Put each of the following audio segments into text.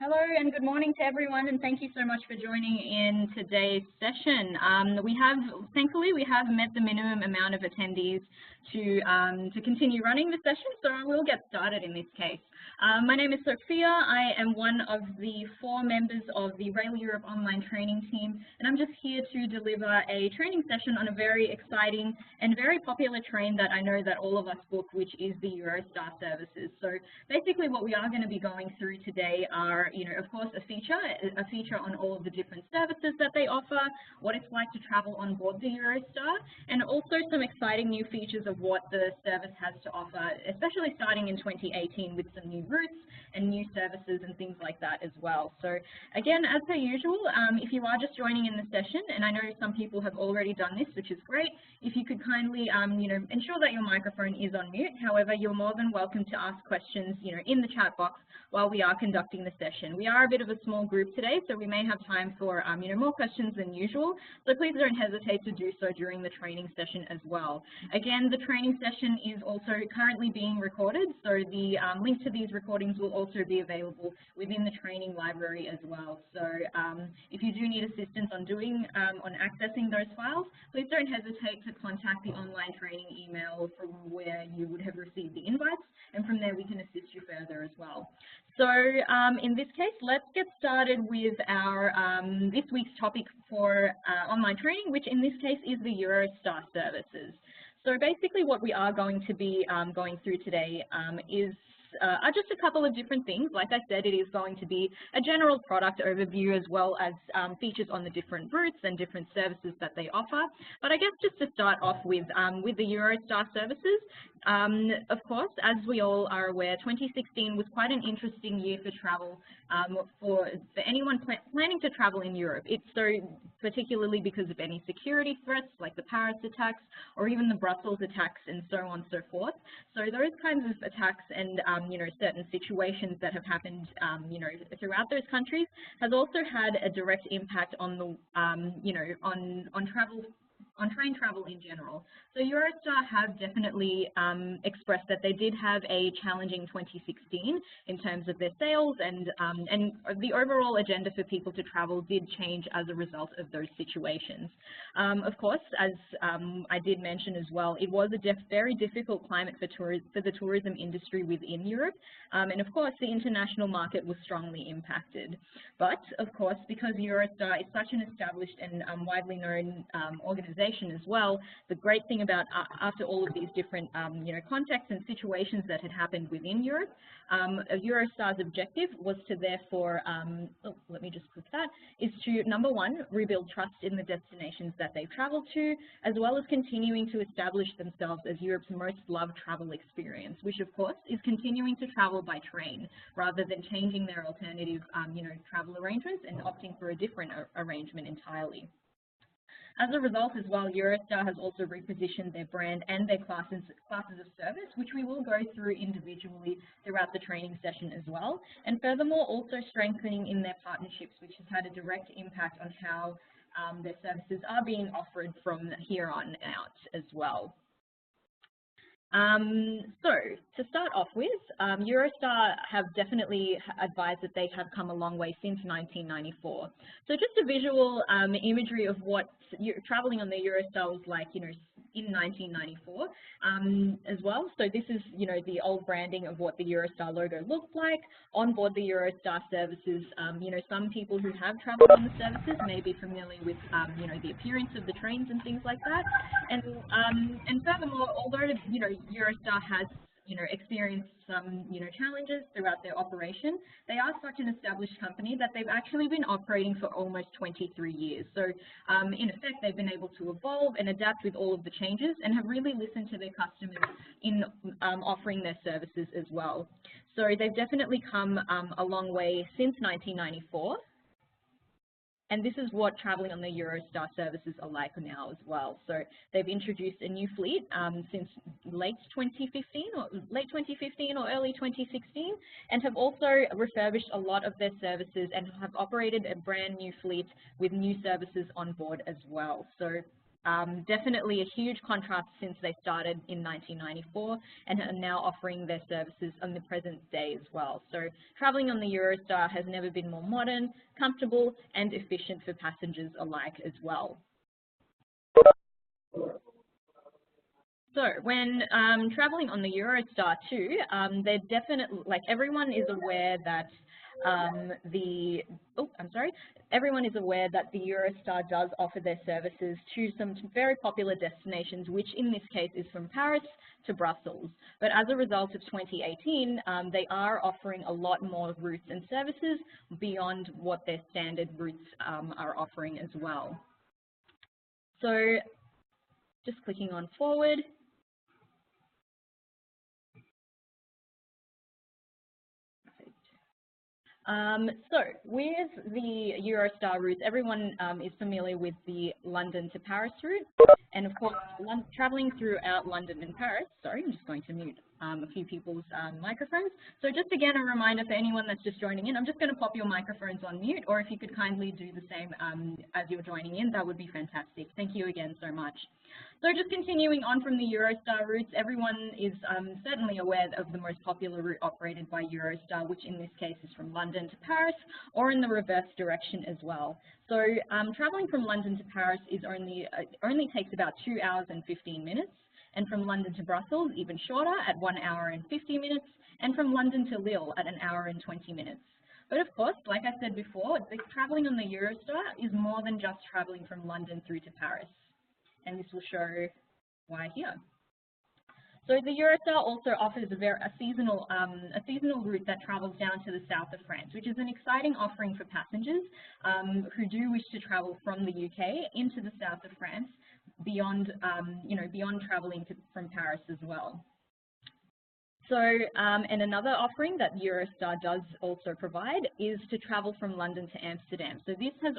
Hello and good morning to everyone, and thank you so much for joining in today's session. Thankfully, we have met the minimum amount of attendees to continue running the session, so we'll get started in this case. My name is Sophia. I am one of the 4 members of the Rail Europe online training team, and I'm just here to deliver a training session on a very exciting and very popular train that I know that all of us book, which is the Eurostar services. So basically what we are going to be going through today are, of course, a feature on all of the different services that they offer, what it's like to travel on board the Eurostar, and also some exciting new features of what the service has to offer, especially starting in 2018 with some new routes and new services and things like that as well. So again, as per usual, if you are just joining in the session, and I know some people have already done this, which is great, if you could kindly, ensure that your microphone is on mute. However, you're more than welcome to ask questions, in the chat box while we are conducting the session. We are a bit of a small group today, so we may have time for, more questions than usual. So please don't hesitate to do so during the training session as well. Again, the training session is also currently being recorded, so the link to these recordings will also be available within the training library as well. So if you do need assistance on accessing those files, please don't hesitate to contact the online training email from where you would have received the invites, and from there we can assist you further as well. So in this case, let's get started with our this week's topic for online training, which in this case is the Eurostar services. So basically what we are going to be going through today are just a couple of different things. Like I said, it is going to be a general product overview as well as features on the different routes and different services that they offer. But I guess just to start off with the Eurostar services, of course, as we all are aware, 2016 was quite an interesting year for travel for anyone planning to travel in Europe. It's so particularly because of any security threats like the Paris attacks or even the Brussels attacks and so on and so forth. So those kinds of attacks and certain situations that have happened throughout those countries has also had a direct impact on the on train travel in general. So Eurostar have definitely expressed that they did have a challenging 2016 in terms of their sales, and the overall agenda for people to travel did change as a result of those situations. Of course, as I did mention as well, it was a very difficult climate for the tourism industry within Europe, and of course the international market was strongly impacted. But of course, because Eurostar is such an established and widely known organization as well, the great thing about after all of these different contexts and situations that had happened within Europe, Eurostar's objective was to therefore, let me just click that, is to, number one, rebuild trust in the destinations that they've traveled to, as well as continuing to establish themselves as Europe's most loved travel experience, which of course is continuing to travel by train rather than changing their alternative travel arrangements and opting for a different arrangement entirely. As a result as well, Eurostar has also repositioned their brand and their classes of service, which we will go through individually throughout the training session as well, and furthermore also strengthening in their partnerships, which has had a direct impact on how their services are being offered from here on out as well. So to start off with, Eurostar have definitely advised that they have come a long way since 1994. So just a visual imagery of what traveling on the Eurostar was like, in 1994 as well. So this is, the old branding of what the Eurostar logo looked like on board the Eurostar services. Some people who have traveled on the services may be familiar with, the appearance of the trains and things like that. And furthermore, although, Eurostar has experienced some, challenges throughout their operation, they are such an established company that they've actually been operating for almost 23 years. So in effect, they've been able to evolve and adapt with all of the changes and have really listened to their customers in offering their services as well. So they've definitely come a long way since 1994. And this is what traveling on the Eurostar services are like now as well. So they've introduced a new fleet since late 2015 or early 2016, and have also refurbished a lot of their services and have operated a brand new fleet with new services on board as well. So definitely a huge contrast since they started in 1994 and are now offering their services on the present day as well. So travelling on the Eurostar has never been more modern, comfortable and efficient for passengers alike as well. So when traveling on the Eurostar too, they're definitely, like, everyone is aware that everyone is aware that the Eurostar does offer their services to some very popular destinations, which in this case is from Paris to Brussels. But as a result of 2018, they are offering a lot more routes and services beyond what their standard routes are offering as well. So just clicking on forward. So with the Eurostar routes, everyone is familiar with the London to Paris route. And of course, traveling throughout London and Paris, sorry, I'm just going to mute a few people's microphones. So just again, a reminder for anyone that's just joining in, I'm just going to pop your microphones on mute, or if you could kindly do the same as you're joining in, that would be fantastic. Thank you again so much. So just continuing on from the Eurostar routes, everyone is certainly aware of the most popular route operated by Eurostar, which in this case is from London to Paris, or in the reverse direction as well. So traveling from London to Paris is only takes about 2 hours and 15 minutes, and from London to Brussels even shorter at 1 hour and 50 minutes, and from London to Lille at 1 hour and 20 minutes. But of course, like I said before, the traveling on the Eurostar is more than just traveling from London through to Paris. And this will show why here. So the Eurostar also offers a seasonal route that travels down to the south of France, which is an exciting offering for passengers who do wish to travel from the UK into the south of France, beyond beyond traveling from Paris as well. So, and another offering that Eurostar does also provide is to travel from London to Amsterdam. So this has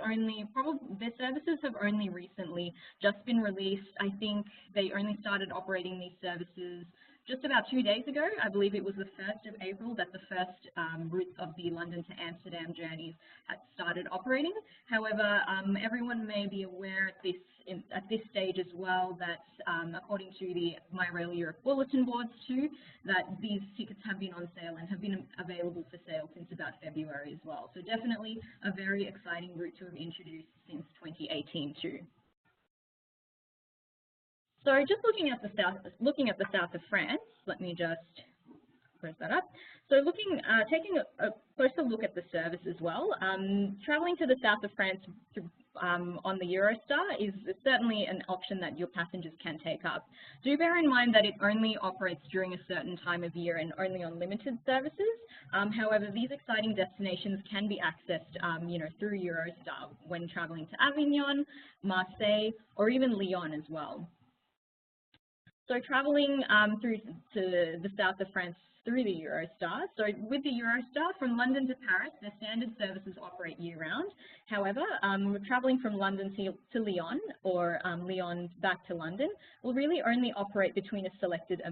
their services have only recently just been released. I think they only started operating these services just about 2 days ago. I believe it was the 1st of April that the first route of the London to Amsterdam journeys had started operating. However, everyone may be aware at this stage as well that according to the My Rail Europe bulletin boards too, that these tickets have been on sale and have been available for sale since about February as well. So definitely a very exciting route to have introduced since 2018 too. So just looking at the south of France, let me just close that up. So taking a closer look at the service as well, traveling to the south of France on the Eurostar is certainly an option that your passengers can take up. Do bear in mind that it only operates during a certain time of year and only on limited services. However, these exciting destinations can be accessed through Eurostar when traveling to Avignon, Marseille, or even Lyon as well. So traveling through to the south of France through the Eurostar. So with the Eurostar, from London to Paris, their standard services operate year-round. However, traveling from London to Lyon or Lyon back to London will really only operate between a selected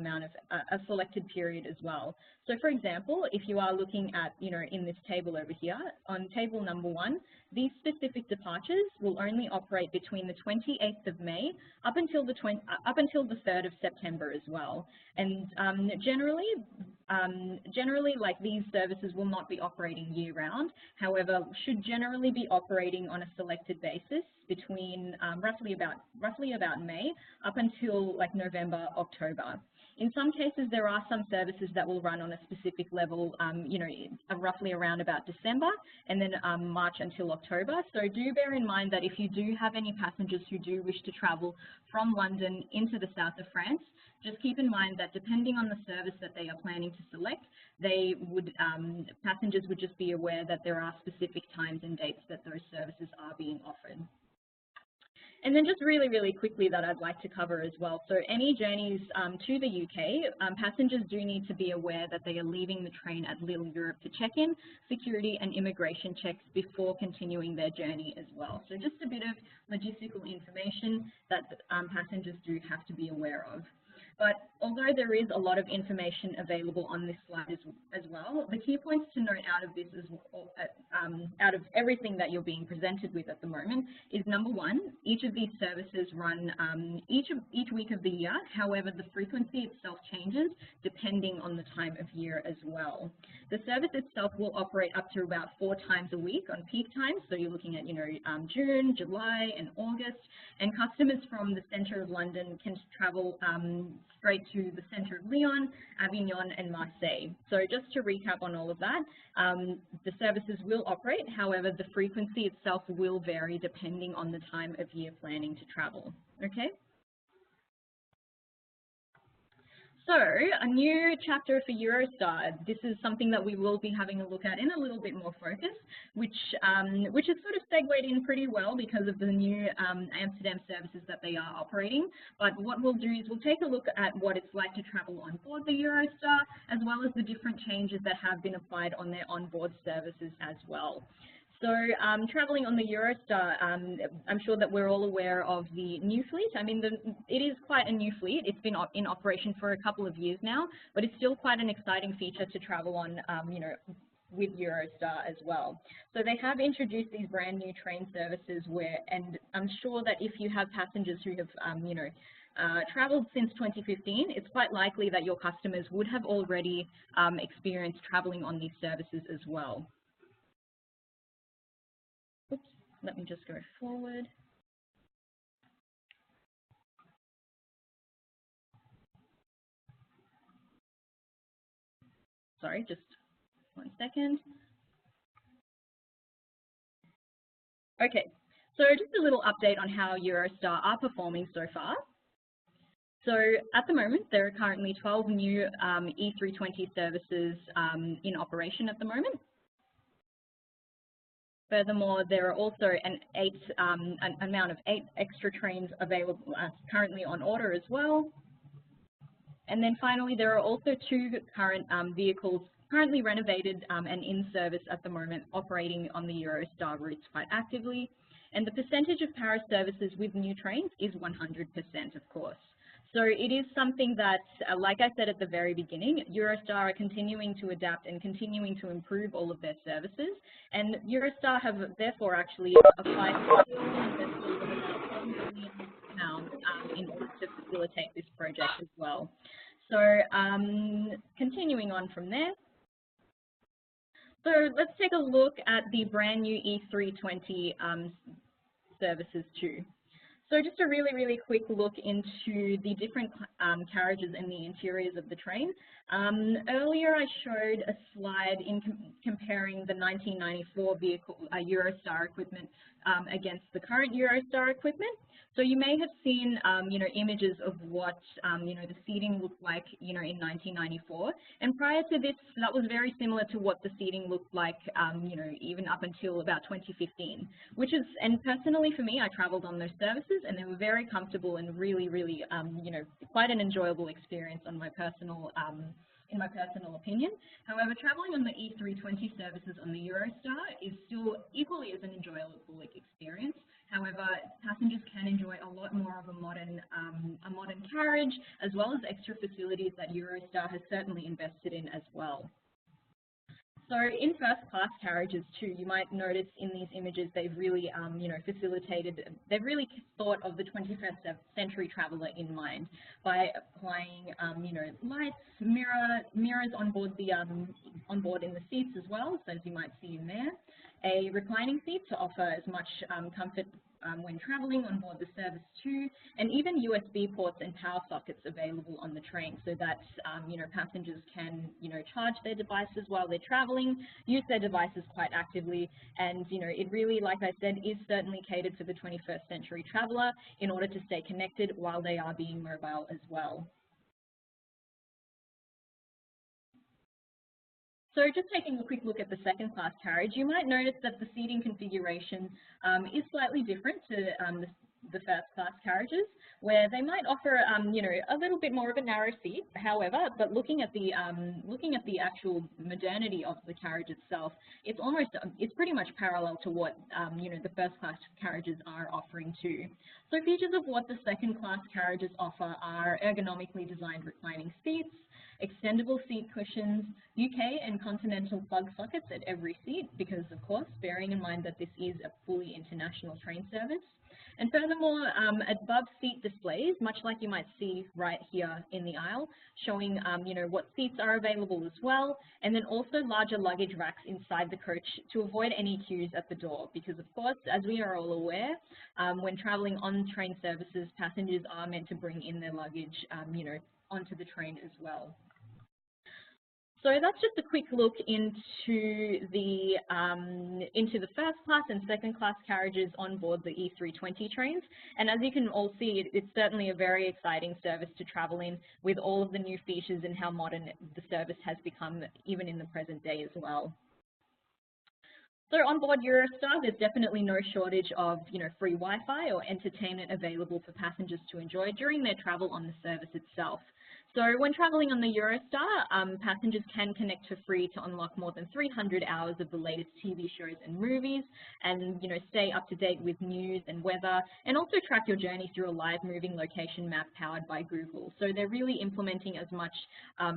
period as well. So for example, if you are looking at, in this table over here, on table number 1, these specific departures will only operate between the 28th of May up until the 3rd of September as well. And generally, like, these services will not be operating year-round. However, should generally be operating on a selected basis between roughly about May up until like November, October. In some cases, there are some services that will run on a specific level, roughly around about December, and then March until October. So do bear in mind that if you do have any passengers who do wish to travel from London into the south of France, just keep in mind that depending on the service that they are planning to select, passengers would just be aware that there are specific times and dates that those services are being offered. And then just really, really quickly that I'd like to cover as well. So any journeys to the UK, passengers do need to be aware that they are leaving the train at Lille Europe for check-in, security and immigration checks before continuing their journey as well. So just a bit of logistical information that passengers do have to be aware of. But although there is a lot of information available on this slide as well, the key points to note out of this is, out of everything that you're being presented with at the moment is, number one, each of these services run each week of the year. However, the frequency itself changes depending on the time of year as well. The service itself will operate up to about 4 times a week on peak times. So you're looking at, June, July, and August. And customers from the centre of London can travel straight to the centre of Lyon, Avignon, and Marseille. So just to recap on all of that, the services will operate. However, the frequency itself will vary depending on the time of year planning to travel. Okay. So, a new chapter for Eurostar. This is something that we will be having a look at in a little bit more focus, which is sort of segued in pretty well because of the new Amsterdam services that they are operating. But what we'll do is we'll take a look at what it's like to travel on board the Eurostar, as well as the different changes that have been applied on their onboard services as well. So traveling on the Eurostar, I'm sure that we're all aware of the new fleet. I mean, it is quite a new fleet. It's been in operation for a couple of years now, but it's still quite an exciting feature to travel on, with Eurostar as well. So they have introduced these brand new train services and I'm sure that if you have passengers who have, traveled since 2015, it's quite likely that your customers would have already experienced traveling on these services as well. Oops, let me just go forward. Sorry, just 1 second. Okay, so just a little update on how Eurostar are performing so far. So at the moment, there are currently 12 new E320 services in operation at the moment. Furthermore, there are also an amount of 8 extra trains available currently on order as well. And then finally, there are also 2 current vehicles currently renovated and in service at the moment, operating on the Eurostar routes quite actively. And the percentage of Paris services with new trains is 100%, of course. So it is something that, like I said at the very beginning, Eurostar are continuing to adapt and continuing to improve all of their services. And Eurostar have therefore actually applied for £1 million in order to facilitate this project as well. So continuing on from there. So let's take a look at the brand new E320 services too. So just a really, really quick look into the different carriages and the interiors of the train. Earlier I showed a slide in comparing the 1994 vehicle Eurostar equipment against the current Eurostar equipment. So you may have seen, images of what, the seating looked like, in 1994. And prior to this, that was very similar to what the seating looked like, even up until about 2015, and personally for me, I traveled on those services and they were very comfortable and really, really, quite an enjoyable experience on my personal, in my personal opinion. However, traveling on the E320 services on the Eurostar is still equally as an enjoyable experience. However, passengers can enjoy a lot more of a modern carriage, as well as extra facilities that Eurostar has certainly invested in as well. So in first-class carriages too, you might notice in these images they've really, they've really thought of the 21st century traveller in mind by applying, lights, mirrors on board in the seats as well, so as you might see in there. A reclining seat to offer as much comfort when travelling on board the service too, and even USB ports and power sockets available on the train, so that passengers can charge their devices while they're travelling, use their devices quite actively, and it really, like I said, is certainly catered for the 21st century traveller in order to stay connected while they are being mobile as well. So just taking a quick look at the second class carriage, you might notice that the seating configuration is slightly different to the first class carriages, where they might offer, you know, a little bit more of a narrow seat. However, but looking at the actual modernity of the carriage itself, it's pretty much parallel to what you know, the first class carriages are offering too. So features of what the second class carriages offer are ergonomically designed reclining seats, extendable seat cushions, UK and continental plug sockets at every seat, because of course, bearing in mind that this is a fully international train service. And furthermore, above seat displays, much like you might see right here in the aisle, showing you know, what seats are available as well, and then also larger luggage racks inside the coach to avoid any queues at the door, because of course, as we are all aware, when travelling on train services, passengers are meant to bring in their luggage, you know, onto the train as well. So that's just a quick look into the first class and second class carriages on board the E320 trains. And as you can all see, it's certainly a very exciting service to travel in, with all of the new features and how modern the service has become even in the present day as well. So on board Eurostar, there's definitely no shortage of, you know, free Wi-Fi or entertainment available for passengers to enjoy during their travel on the service itself. So when traveling on the Eurostar, passengers can connect for free to unlock more than 300 hours of the latest TV shows and movies, and, you know, stay up to date with news and weather, and also track your journey through a live moving location map powered by Google. So they're really implementing as much,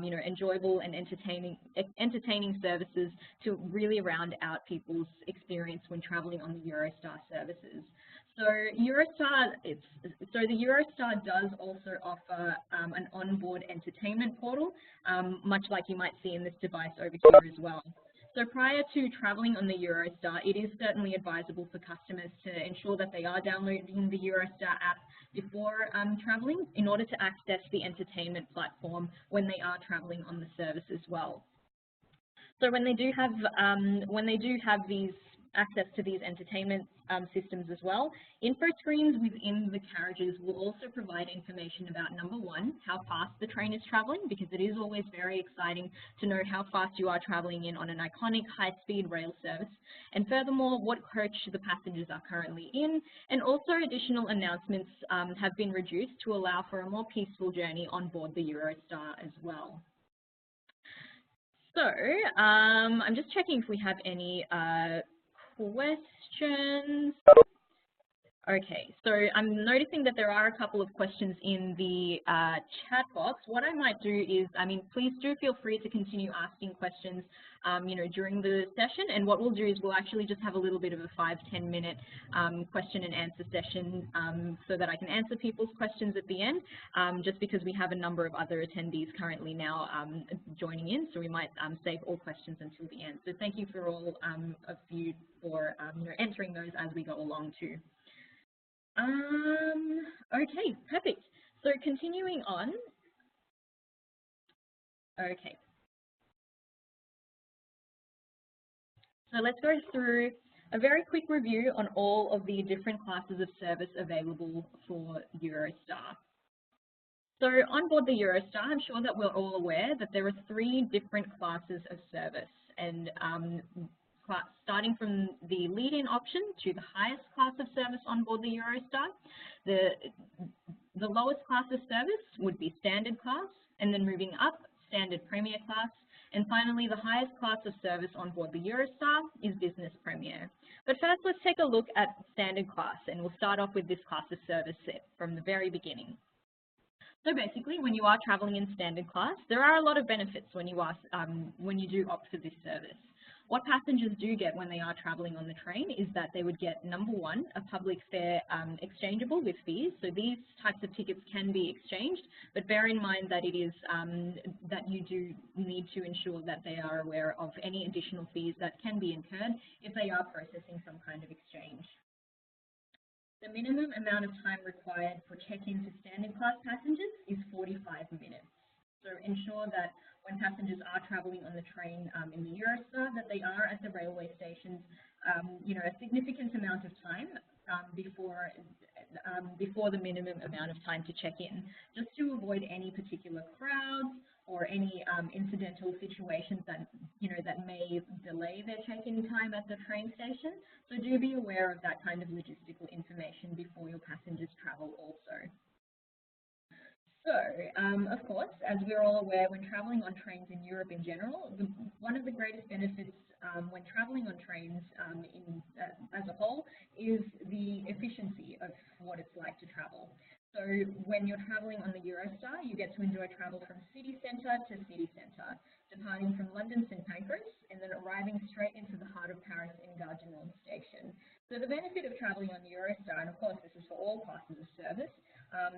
you know, enjoyable and entertaining services to really round out people's experience when traveling on the Eurostar services. So the Eurostar does also offer an onboard entertainment portal, much like you might see in this device over here as well. So prior to traveling on the Eurostar, it is certainly advisable for customers to ensure that they are downloading the Eurostar app before traveling, in order to access the entertainment platform when they are traveling on the service as well. So when they do have these access to these entertainment systems as well, info screens within the carriages will also provide information about, number one, how fast the train is traveling, because it is always very exciting to know how fast you are traveling in on an iconic high-speed rail service, and furthermore, what coach the passengers are currently in, and also additional announcements have been reduced to allow for a more peaceful journey on board the Eurostar as well. So I'm just checking if we have any questions. Okay, so I'm noticing that there are a couple of questions in the chat box. What I might do is, I mean, please do feel free to continue asking questions, you know, during the session. And what we'll do is we'll actually just have a little bit of a 5–10 minute question and answer session, so that I can answer people's questions at the end, just because we have a number of other attendees currently now joining in, so we might save all questions until the end. So thank you for all of you for you know, entering those as we go along too. Okay, perfect. So continuing on. Okay. So let's go through a very quick review on all of the different classes of service available for Eurostar. So on board the Eurostar, I'm sure that we're all aware that there are 3 different classes of service, and starting from the lead-in option to the highest class of service on board the Eurostar. The lowest class of service would be standard class, and then moving up, standard premier class, and finally the highest class of service on board the Eurostar is business premier. But first, let's take a look at standard class, and we'll start off with this class of service from the very beginning. So basically, when you are traveling in standard class, there are a lot of benefits when you do opt for this service. What passengers do get when they are traveling on the train is that they would get, number one, a public fare exchangeable with fees. So these types of tickets can be exchanged, but bear in mind that it is that you do need to ensure that they are aware of any additional fees that can be incurred if they are processing some kind of exchange. The minimum amount of time required for check-in to standard class passengers is 45 minutes. So ensure that when passengers are travelling on the train in the Eurostar, that they are at the railway stations, you know, a significant amount of time before the minimum amount of time to check in, just to avoid any particular crowds or any incidental situations that, that may delay their check-in time at the train station. So do be aware of that kind of logistical information before your passengers travel also. So, of course, as we're all aware, when travelling on trains in Europe in general, one of the greatest benefits when travelling on trains as a whole is the efficiency of what it's like to travel. So when you're travelling on the Eurostar, you get to enjoy travel from city centre to city centre, departing from London St Pancras and then arriving straight into the heart of Paris in Gare du Nord station. So the benefit of travelling on Eurostar, and of course this is for all classes of service,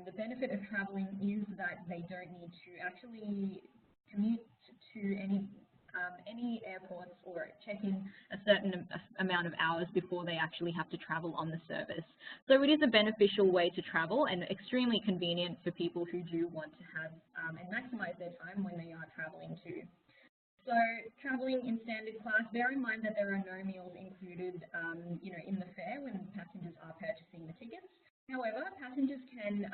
the benefit of travelling is that they don't need to actually commute to any airports or check in a certain amount of hours before they actually have to travel on the service. So it is a beneficial way to travel and extremely convenient for people who do want to have and maximise their time when they are travelling too. So travelling in standard class, bear in mind that there are no meals included, in the fare when passengers are purchasing the tickets. However, passengers can,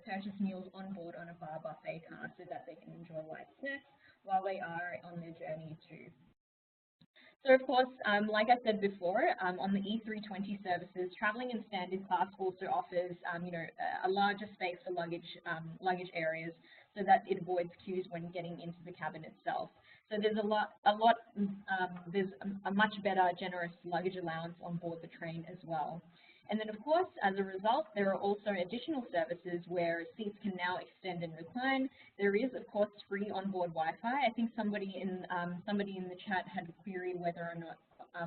purchase meals on board on a bar buffet car so that they can enjoy light snacks while they are on their journey too. So of course, like I said before, on the E320 services, travelling in standard class also offers, a larger space for luggage areas so that it avoids queues when getting into the cabin itself. So there's there's a much better, generous luggage allowance on board the train as well. And then, of course, as a result, there are also additional services where seats can now extend and recline. There is, of course, free onboard Wi-Fi. I think somebody in the chat had queried whether or not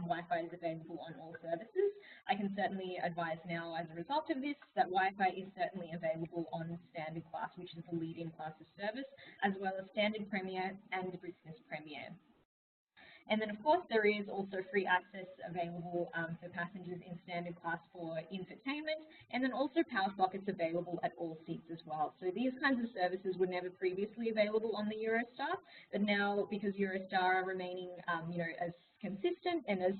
Wi-Fi is available on all services. I can certainly advise now, as a result of this, that Wi-Fi is certainly available on standard class, which is the leading class of service, as well as standard Premier and business Premier. And then, of course, there is also free access available for passengers in standard class for infotainment, and then also power sockets available at all seats as well. So these kinds of services were never previously available on the Eurostar, but now, because Eurostar are remaining, as consistent and as,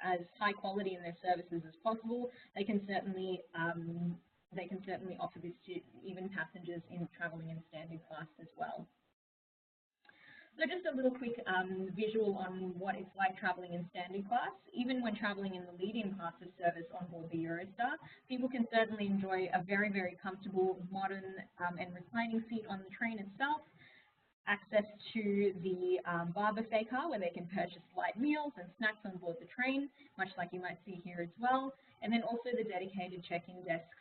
as high quality in their services as possible, they can certainly offer this to even passengers in travelling in standard class as well. So just a little quick visual on what it's like travelling in standard class. Even when travelling in the leading class of service on board the Eurostar, people can certainly enjoy a very, very comfortable, modern and reclining seat on the train itself, access to the bar buffet car where they can purchase light meals and snacks on board the train, much like you might see here as well, and then also the dedicated check-in desks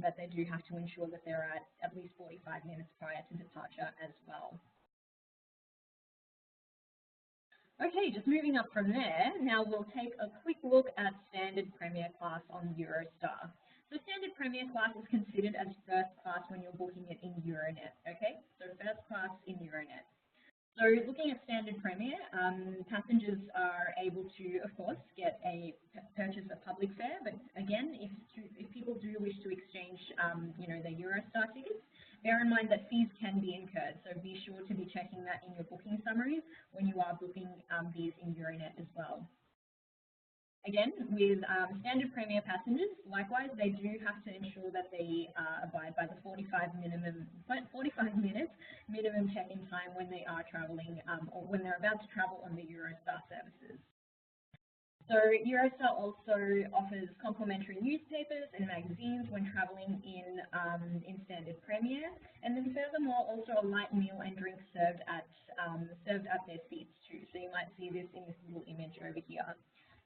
that they do have to ensure that they're at least 45 minutes prior to departure as well. Okay, just moving up from there, now we'll take a quick look at standard Premier class on Eurostar. So standard Premier class is considered as first class when you're booking it in Euronet, okay? So first class in Euronet. So looking at standard Premier, passengers are able to, of course, purchase a public fare, but again, if people do wish to exchange, their Eurostar tickets, bear in mind that fees can be incurred, so be sure to be checking that in your booking summary when you are booking these in Euronet as well. Again, with standard Premier passengers, likewise, they do have to ensure that they abide by the 45 minute minimum check-in time when they are travelling or when they're about to travel on the Eurostar services. So Eurostar also offers complimentary newspapers and magazines when travelling in standard Premier, and then furthermore also a light meal and drink served at their seats too. So you might see this in this little image over here.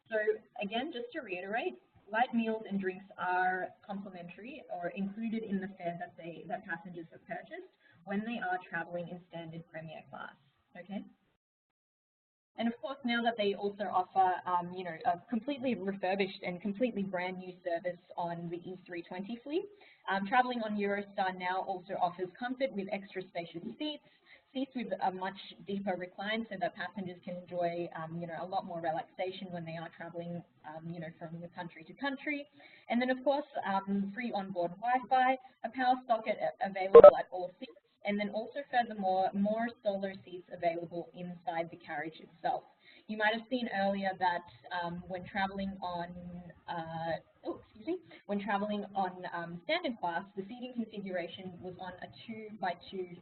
So again, just to reiterate, light meals and drinks are complimentary or included in the fare that passengers have purchased when they are travelling in standard Premier class. Okay. And of course, now that they also offer, a completely refurbished and completely brand new service on the E320 fleet, travelling on Eurostar now also offers comfort with extra spacious seats with a much deeper recline so that passengers can enjoy, a lot more relaxation when they are travelling, from the country to country. And then, of course, free onboard Wi-Fi, a power socket available at all seats, and then also furthermore, more solo seats available inside the carriage itself. You might have seen earlier that when traveling when traveling on standard class, the seating configuration was on a 2x2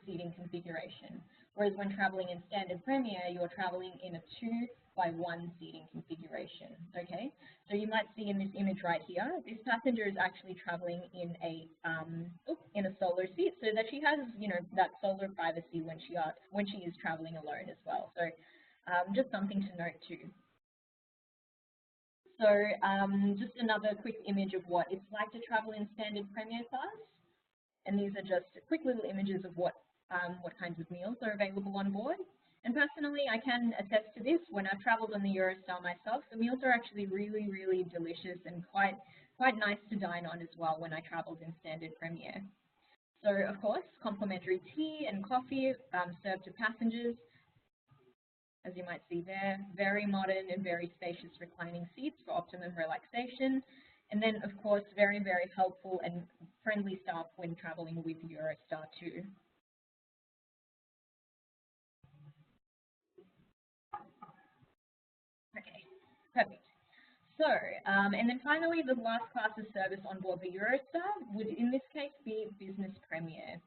seating configuration. Whereas when traveling in standard Premier, you're traveling in a 2x1 seating configuration, okay? So you might see in this image right here, this passenger is actually traveling in a solo seat, so that she has, you know, that solo privacy when she is traveling alone as well. So just something to note too. So just another quick image of what it's like to travel in standard Premier class. And these are just quick little images of what kinds of meals are available on board. And personally, I can attest to this. When I've traveled on the Eurostar myself, the meals are actually really, really delicious and quite nice to dine on as well when I traveled in standard Premier. So, of course, complimentary tea and coffee served to passengers. As you might see there, very modern and very spacious reclining seats for optimum relaxation. And then, of course, very, very helpful and friendly staff when traveling with Eurostar too. Okay, perfect. So, and then finally, the last class of service on board the Eurostar would in this case be Business Premier.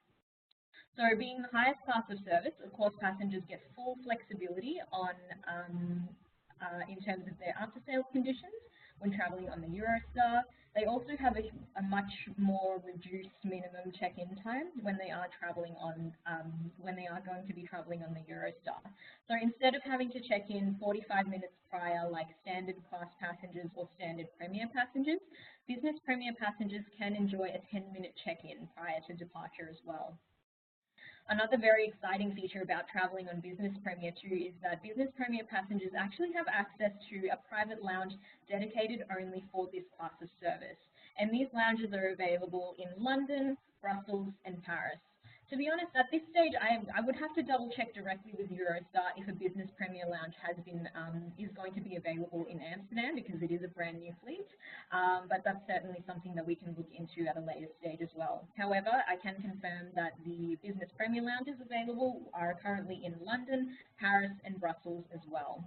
So being the highest class of service, of course, passengers get full flexibility on in terms of their after-sales conditions when travelling on the Eurostar. They also have a much more reduced minimum check-in time when they are travelling on when they are going to be travelling on the Eurostar. So instead of having to check in 45 minutes prior, like standard class passengers or standard Premier passengers, Business Premier passengers can enjoy a 10-minute check-in prior to departure as well. Another very exciting feature about traveling on Business Premier too is that Business Premier passengers actually have access to a private lounge dedicated only for this class of service. And these lounges are available in London, Brussels, and Paris. To be honest, at this stage, I would have to double check directly with Eurostar if a Business Premier lounge is going to be available in Amsterdam, because it is a brand new fleet. But that's certainly something that we can look into at a later stage as well. However, I can confirm that the Business Premier lounges available are currently in London, Paris, and Brussels as well.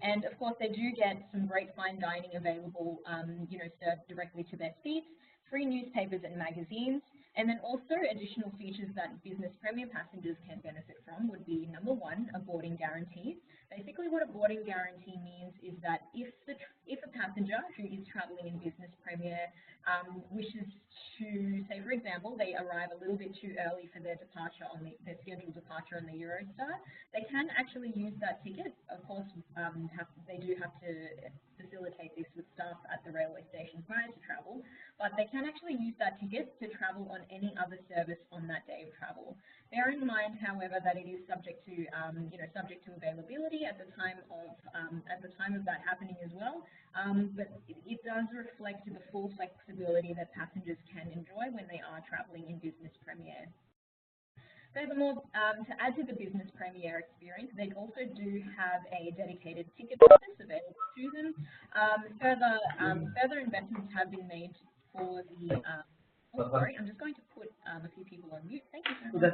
And of course, they do get some great fine dining available, served directly to their seats, free newspapers and magazines, and then also additional features that Business Premier passengers can benefit from would be, number one, a boarding guarantee. Basically, what a boarding guarantee means is that if a passenger who is traveling in Business Premier wishes to, say, for example, they arrive a little bit too early for their their scheduled departure on the Eurostar, they can actually use that ticket. Of course, they do have to facilitate this with staff at the railway station prior to travel, but they can actually use that ticket to travel on any other service on that day of travel. Bear in mind, however, that it is subject to availability at the time of that happening as well. But it does reflect the full flexibility that passengers can enjoy when they are traveling in Business Premier. Furthermore, to add to the Business Premier experience, they also do have a dedicated ticket office available to them. Further investments have been made for the. Sorry, I'm just going to put a few people on mute. Thank you so much.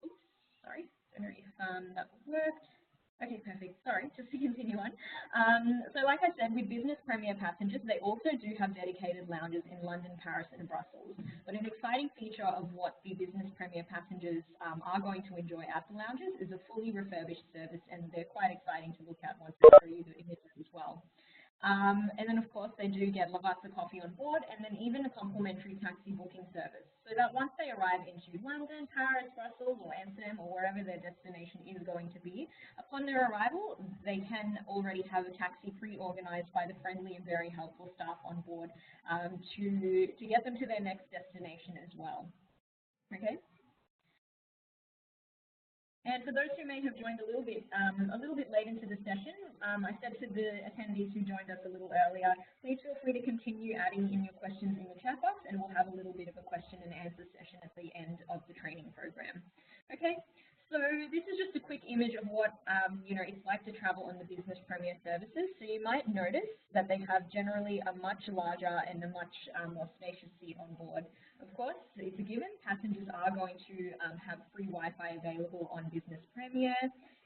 Oops, sorry, don't know if that worked. Okay, perfect. Sorry, just to continue on. So like I said, with Business Premier passengers, they also do have dedicated lounges in London, Paris, and Brussels. But an exciting feature of what the Business Premier passengers are going to enjoy at the lounges is a fully refurbished service, and they're quite exciting to look at once I show you the images as well. And then, of course, they do get Lavazza coffee on board, and then even a complimentary taxi booking service. So that once they arrive into London, Paris, Brussels, or Amsterdam, or wherever their destination is going to be, upon their arrival, they can already have a taxi pre-organised by the friendly and very helpful staff on board to get them to their next destination as well. Okay. And for those who may have joined a little bit late into the session, I said to the attendees who joined us a little earlier, please feel free to continue adding in your questions in the chat box, and we'll have a little bit of a question and answer session at the end of the training program. Okay, so this is just a quick image of what it's like to travel on the Business Premier services. So you might notice that they have generally a much larger and a much more spacious seat on board. Of course, it's a given, passengers are going to have free Wi-Fi available on Business Premier,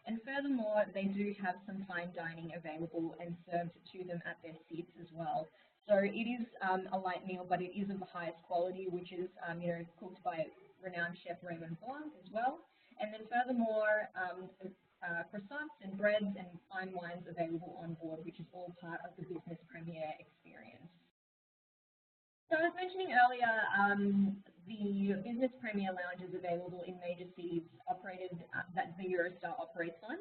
And furthermore, they do have some fine dining available and served to them at their seats as well. So it is a light meal, but it is of the highest quality, which is cooked by renowned chef Raymond Blanc as well. And then furthermore, croissants and breads and fine wines available on board, which is all part of the Business Premier experience. So I was mentioning earlier, the Business Premier Lounge is available in major cities that the Eurostar operates on.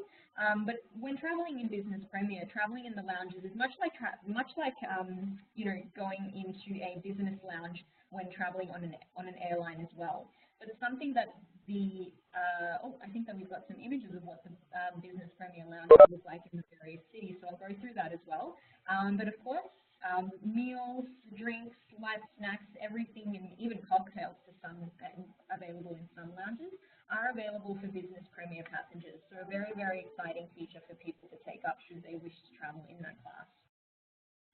But when traveling in Business Premier, traveling in the lounges is much like going into a business lounge when traveling on an airline as well. But it's something that I think that we've got some images of what the Business Premier Lounge looks like in the various cities, so I'll go through that as well. But of course, meals, drinks, light snacks, everything, and even cocktails to some available in some lounges are available for Business Premier passengers. So a very, very exciting feature for people to take up should they wish to travel in that class.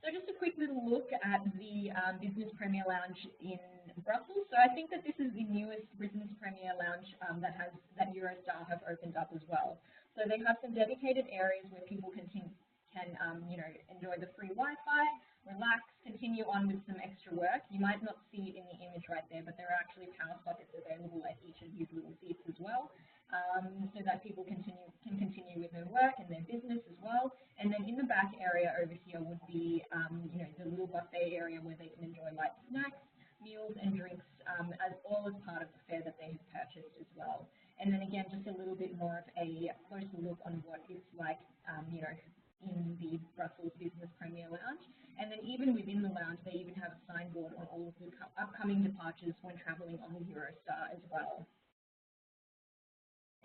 So just a quick little look at the Business Premier Lounge in Brussels. So I think that this is the newest Business Premier Lounge that Eurostar have opened up as well. So they have some dedicated areas where people can enjoy the free Wi-Fi, relax, continue on with some extra work. You might not see it in the image right there, but there are actually power sockets available at each of these little seats as well, so that people can continue with their work and their business as well. And then in the back area over here would be, the little buffet area where they can enjoy light snacks, meals and drinks, as all as part of the fare that they have purchased as well. And then again, just a little bit more of a closer look on what it's like, in the Brussels Business Premier Lounge. And then even within the lounge, they even have a signboard on all of the upcoming departures when traveling on the Eurostar as well.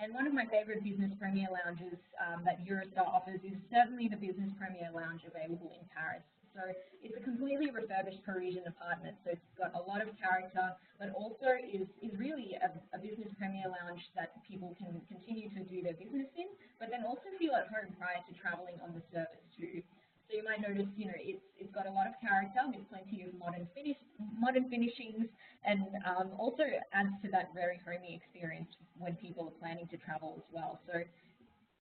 And one of my favorite Business Premier lounges that Eurostar offers is certainly the Business Premier Lounge available in Paris. So it's a completely refurbished Parisian apartment, so it's got a lot of character, but also is really a Business Premier lounge that people can continue to do their business in, but then also feel at home prior to traveling on the service too. So you might notice, it's got a lot of character with plenty of modern finishings, and also adds to that very homey experience when people are planning to travel as well. So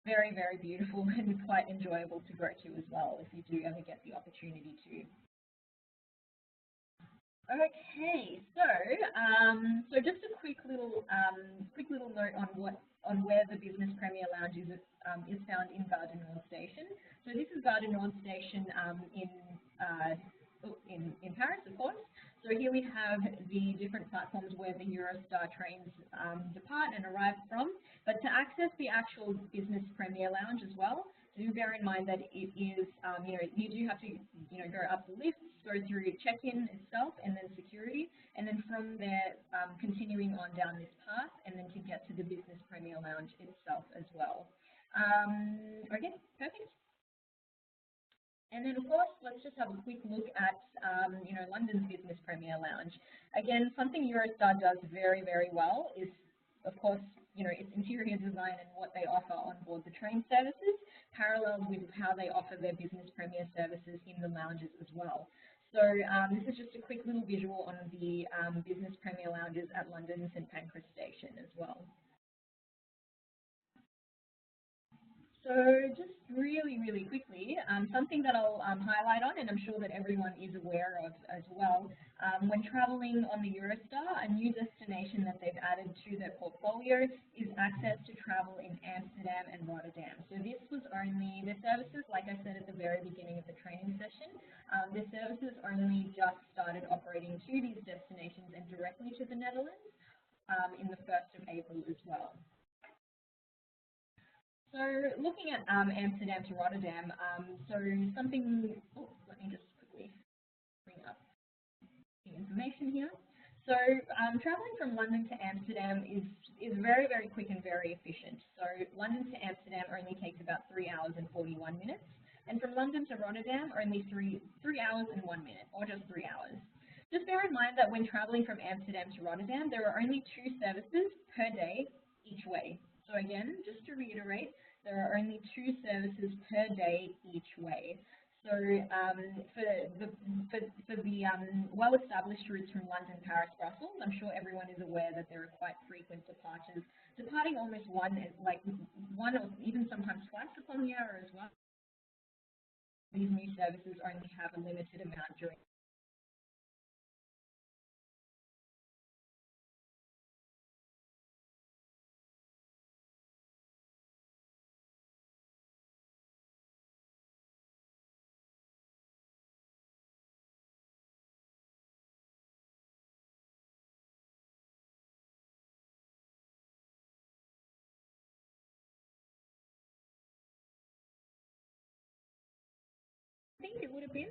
very, very beautiful and quite enjoyable to go to as well if you do ever get the opportunity to. Okay, so just a quick little note on where the Business Premier Lounge is found in Gare du Nord Station. So this is Gare du Nord Station in Paris, of course. So here we have the different platforms where the Eurostar trains depart and arrive from. But to access the actual Business Premier Lounge as well, do bear in mind that it is, you do have to, go up the lifts, go through check-in itself, and then security, and then from there, continuing on down this path, and then to get to the Business Premier Lounge itself as well. Okay, perfect. And then, of course, let's just have a quick look at, London's Business Premier Lounge. Again, something Eurostar does very, very well is, of course, its interior design and what they offer on board the train services, paralleled with how they offer their Business Premier services in the lounges as well. So this is just a quick little visual on the Business Premier Lounges at London St Pancras Station as well. So just really, really quickly, something that I'll highlight on, and I'm sure that everyone is aware of as well, when traveling on the Eurostar, a new destination that they've added to their portfolio is access to travel in Amsterdam and Rotterdam. So this was only, their services, like I said at the very beginning of the training session, their services only just started operating to these destinations and directly to the Netherlands in the 1st of April as well. So looking at Amsterdam to Rotterdam, so something, let me just quickly bring up the information here. So traveling from London to Amsterdam is very, very quick and very efficient. So London to Amsterdam only takes about 3 hours and 41 minutes. And from London to Rotterdam, only 3 hours and 1 minute, or just 3 hours. Just bear in mind that when traveling from Amsterdam to Rotterdam, there are only 2 services per day each way. So again, just to reiterate, there are only 2 services per day each way. So for the well-established routes from London, Paris, Brussels, I'm sure everyone is aware that there are quite frequent departures, departing almost one or even sometimes twice upon the hour as well. These new services only have a limited amount during. Think it would have been,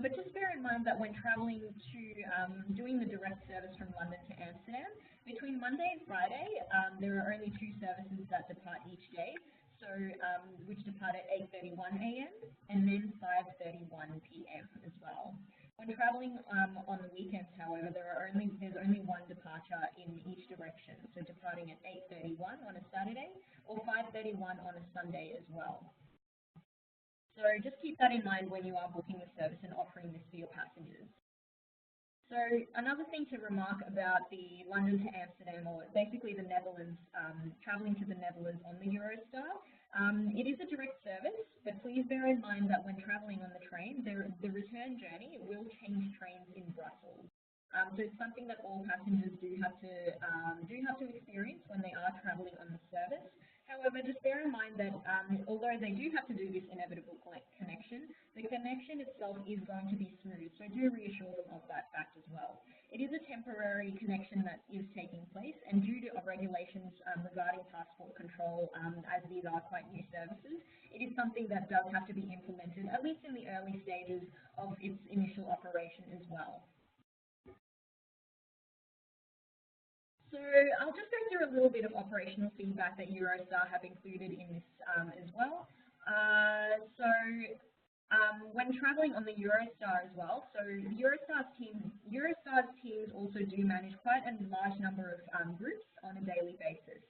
but just bear in mind that when travelling to doing the direct service from London to Amsterdam, between Monday and Friday, there are only two services that depart each day, so which depart at 8:31 a.m. and then 5:31 p.m. as well. When travelling on the weekends, however, there's only one departure in each direction, so departing at 8:31 on a Saturday or 5:31 on a Sunday as well. So just keep that in mind when you are booking the service and offering this for your passengers. So another thing to remark about the London to Amsterdam, or basically the Netherlands, travelling to the Netherlands on the Eurostar, it is a direct service, but please bear in mind that when travelling on the train, the return journey will change trains in Brussels. So it's something that all passengers do have to experience when they are travelling on the service. However, just bear in mind that although they do have to do this inevitable connection, the connection itself is going to be smooth. So do reassure them of that fact as well. It is a temporary connection that is taking place, and due to regulations regarding passport control, as these are quite new services, it is something that does have to be implemented, at least in the early stages of its initial operation as well. So I'll just go through a little bit of operational feedback that Eurostar have included in this as well. When traveling on the Eurostar as well, so Eurostar's teams also do manage quite a large number of groups on a daily basis.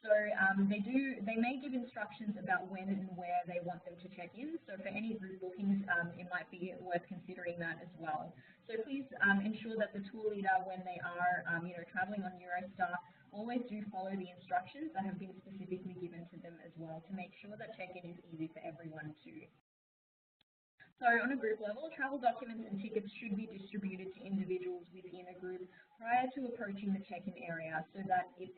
So they may give instructions about when and where they want them to check in. So for any group bookings, it might be worth considering that as well. So please ensure that the tour leader, when they are traveling on Eurostar, always do follow the instructions that have been specifically given to them as well to make sure that check-in is easy for everyone too. So on a group level, travel documents and tickets should be distributed to individuals within a group prior to approaching the check-in area so that it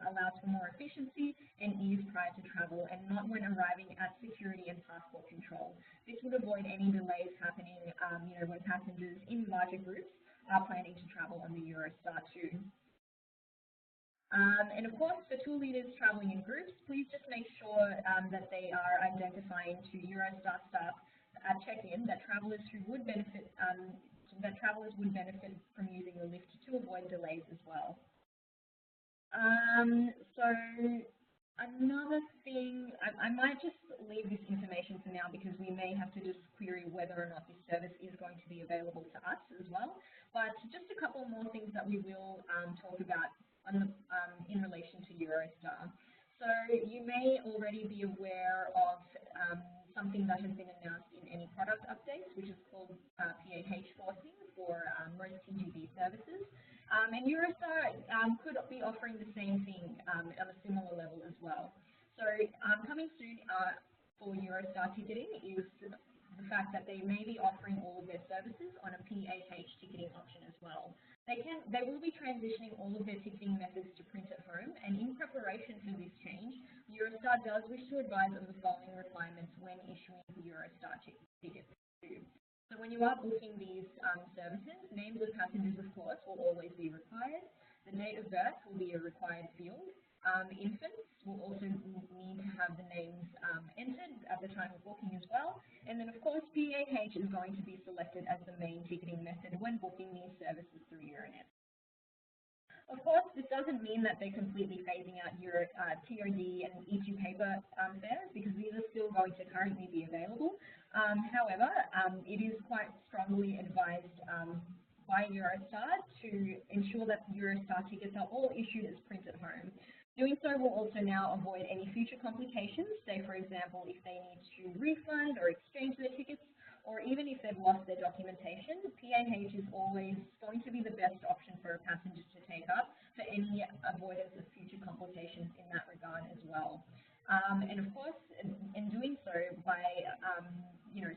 allows for more efficiency and ease prior to travel and not when arriving at security and passport control. This would avoid any delays happening when passengers in larger groups are planning to travel on the Eurostar too. And of course, for tour leaders traveling in groups, please just make sure that they are identifying to Eurostar staff at check-in that travelers would benefit from using the lift to avoid delays as well. So another thing, I might just leave this information for now because we may have to just query whether or not this service is going to be available to us as well. But just a couple more things that we will talk about in relation to Eurostar. So you may already be aware of something that has been announced in any product updates, which is called PAH forcing for most TGV services. And Eurostar could be offering the same thing on a similar level as well. So coming soon for Eurostar ticketing is the fact that they may be offering all of their services on a PAH ticketing option as well. They will be transitioning all of their ticketing methods to print at home, and in preparation for this change, Eurostar does wish to advise on the following requirements when issuing the Eurostar tickets. So when you are booking these services, names of passengers, of course, will always be required. The date of birth will be a required field. Infants will also need to have the names entered at the time of booking as well. And then, of course, PAH is going to be selected as the main ticketing method when booking these services through Euronet. Of course, this doesn't mean that they're completely phasing out TOD and E2 paper fares because these are still going to currently be available. However, it is quite strongly advised by Eurostar to ensure that Eurostar tickets are all issued as print at home. Doing so will also now avoid any future complications, say for example if they need to refund or exchange their tickets, or even if they've lost their documentation, PAH is always going to be the best option for a passenger to take up for any avoidance of future complications in that regard as well. And of course, in doing so, by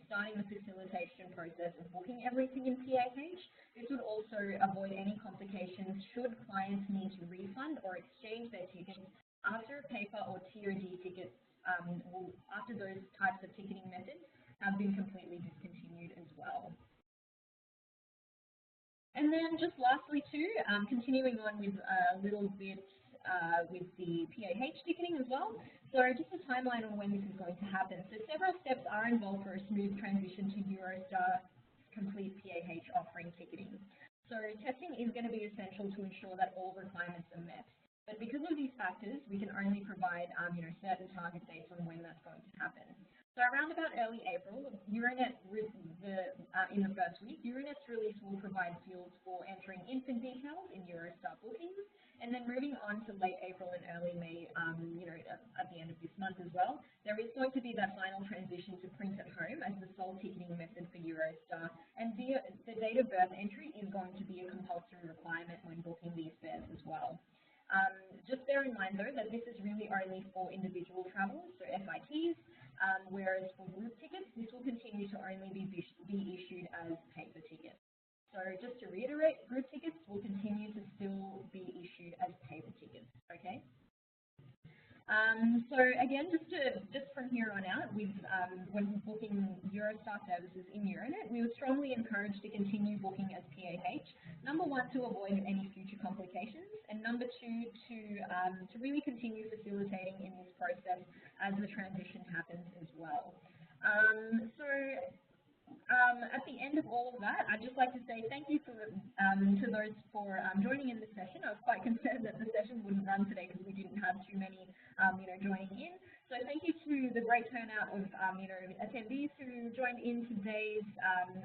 starting the facilitation process of booking everything in PAH, this would also avoid any complications should clients need to refund or exchange their tickets after paper or TOD tickets, after those types of ticketing methods have been completely discontinued as well. And then just lastly too, continuing on with a little bit with the PAH ticketing as well. So just a timeline on when this is going to happen. So several steps are involved for a smooth transition to Eurostar complete PAH offering ticketing. So testing is going to be essential to ensure that all requirements are met. But because of these factors, we can only provide certain target dates on when that's going to happen. So around about early April, Euronet, in the first week, Euronet's release will provide fields for entering infant details in Eurostar bookings, and then moving on to late April and early May, at the end of this month as well, there is going to be that final transition to print at home as the sole ticketing method for Eurostar, and the date of birth entry is going to be a compulsory requirement when booking these fares as well. Just bear in mind, though, that this is really only for individual travellers, so FITs, whereas for group tickets, this will continue to only be issued as paper tickets. So just to reiterate, group tickets will continue to still be issued as paper tickets, okay? So again, just from here on out, when booking Eurostar services in Euronet, we would strongly encourage to continue booking as PAH. Number one, to avoid any future complications, and number two, to really continue facilitating in this process as the transition happens as well. At the end of all of that, I'd just like to say thank you to those for joining in this session. I was quite concerned that the session wouldn't run today because we didn't have too many, joining in. So thank you to the great turnout of, attendees who joined in today's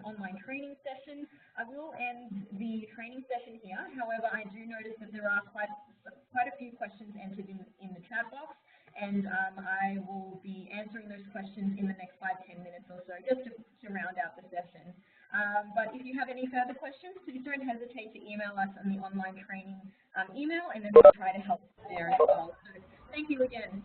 online training session. I will end the training session here. However, I do notice that there are quite a few questions entered in the chat box, and I will be answering those questions in the next 5-10 minutes or so, just to round out the session. But if you have any further questions, please don't hesitate to email us on the online training email, and then we'll try to help there as well. So thank you again.